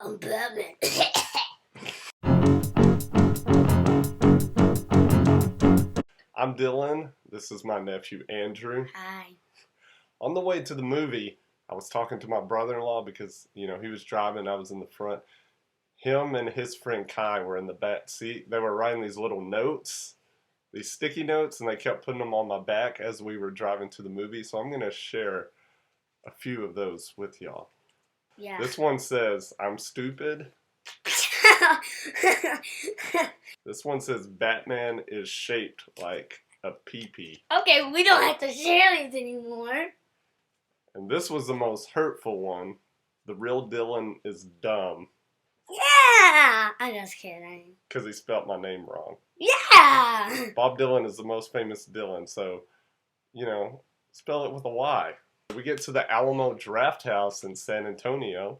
I'm Batman. I'm Dylan. This is my nephew, Andrew. Hi. On the way to the movie, I was talking to my brother-in-law because, he was driving, I was in the front. Him and his friend Kai were in the back seat. They were writing these little notes, these sticky notes, and they kept putting them on my back as we were driving to the movie. So I'm going to share a few of those with y'all. Yeah. This one says, I'm stupid. This one says, Batman is shaped like a pee-pee. Okay, we don't have to share these anymore. And this was the most hurtful one. The real Dylan is dumb. Yeah! I'm just kidding. Because he spelt my name wrong. Yeah! Bob Dylan is the most famous Dylan, so, spell it with a Y. We get to the Alamo Draft House in San Antonio.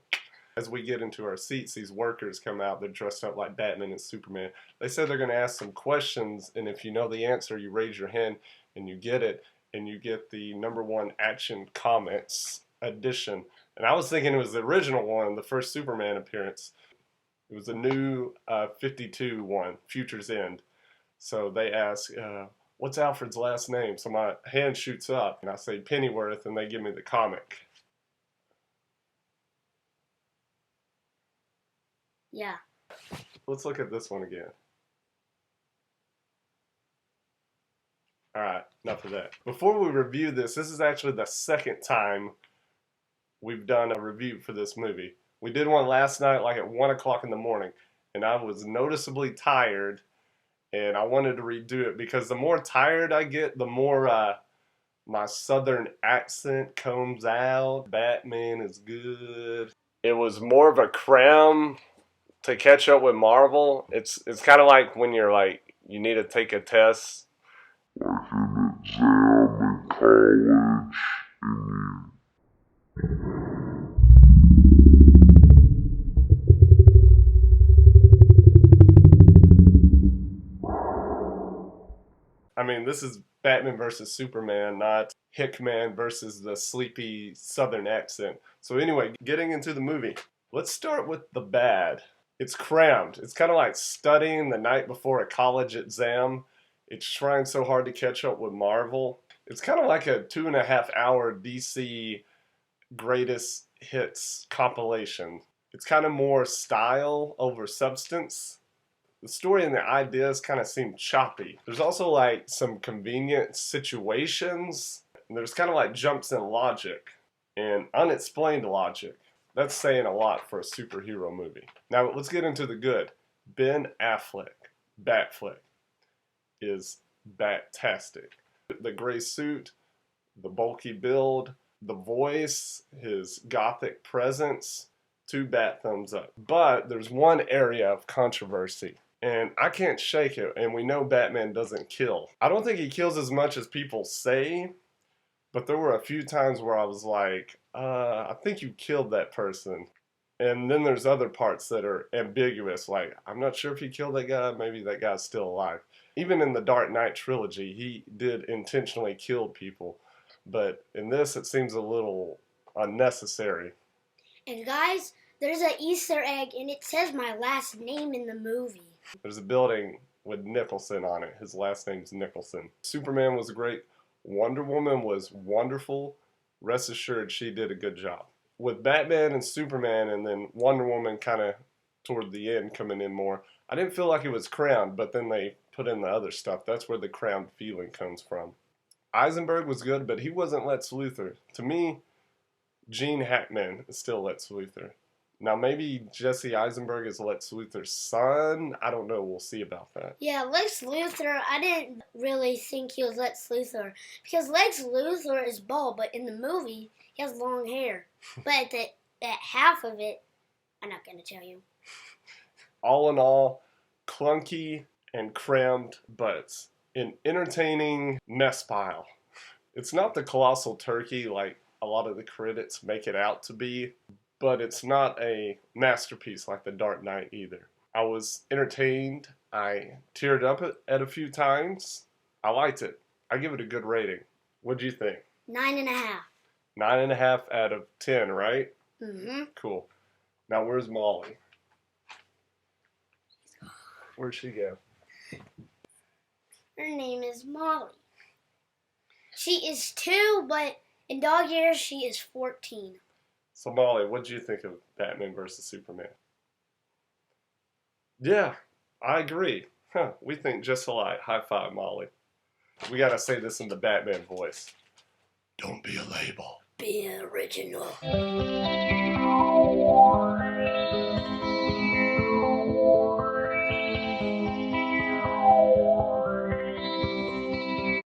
As we get into our seats, these workers come out. They're dressed up like Batman and Superman. They said they're going to ask some questions, and if you know the answer, you raise your hand, and you get it, and you get the #1 Action Comics edition. And I was thinking it was the original one, the first Superman appearance. It was a new 52 one, Future's End. So they ask, what's Alfred's last name? So my hand shoots up, and I say Pennyworth, and they give me the comic. Yeah. Let's look at this one again. Alright, enough of that. Before we review this is actually the second time we've done a review for this movie. We did one last night like at 1 o'clock in the morning, and I was noticeably tired, and I wanted to redo it because the more tired I get, the more my southern accent comes out. Batman is good. It was more of a cram to catch up with Marvel. It's kind of like when you're like, you need to take a test. Like an exam in college, and I mean, this is Batman versus Superman, not Hickman versus the sleepy southern accent. So anyway, getting into the movie. Let's start with the bad. It's crammed. It's kind of like studying the night before a college exam. It's trying so hard to catch up with Marvel. It's kind of like a 2.5-hour DC greatest hits compilation. It's kind of more style over substance. The story and the ideas kind of seem choppy. There's also like some convenient situations. And there's kind of like jumps in logic and unexplained logic. That's saying a lot for a superhero movie. Now let's get into the good. Ben Affleck, Batfleck, is Bat-tastic. The gray suit, the bulky build, the voice, his gothic presence, 2 bat thumbs up. But there's one area of controversy, and I can't shake it, and we know Batman doesn't kill. I don't think he kills as much as people say, but there were a few times where I was like, I think you killed that person. And then there's other parts that are ambiguous, like, I'm not sure if he killed that guy, maybe that guy's still alive. Even in the Dark Knight trilogy, he did intentionally kill people. But in this, it seems a little unnecessary. And guys, there's an Easter egg, and it says my last name in the movie. There's a building with Nicholson on it. His last name's Nicholson. Superman was great. Wonder Woman was wonderful. Rest assured, she did a good job. With Batman and Superman, and then Wonder Woman kind of toward the end coming in more, I didn't feel like it was crammed, but then they put in the other stuff. That's where the crammed feeling comes from. Eisenberg was good, but he wasn't Lex Luthor. To me, Gene Hackman is still Lex Luthor. Now, maybe Jesse Eisenberg is Lex Luthor's son. I don't know. We'll see about that. Yeah, Lex Luthor, I didn't really think he was Lex Luthor. Because Lex Luthor is bald, but in the movie, he has long hair. But at half of it, I'm not going to tell you. All in all, clunky and crammed, but an entertaining mess pile. It's not the colossal turkey like a lot of the critics make it out to be, but it's not a masterpiece like The Dark Knight either. I was entertained. I teared up at a few times. I liked it. I give it a good rating. What'd you think? 9.5. 9.5 out of 10, right? Mm-hmm. Cool. Now, where's Molly? Where'd she go? Her name is Molly. She is 2, but in dog years, she is 14. So, Molly, what did you think of Batman versus Superman? Yeah, I agree. Huh, we think just alike. High five, Molly. We gotta say this in the Batman voice. Don't be a label. Be original.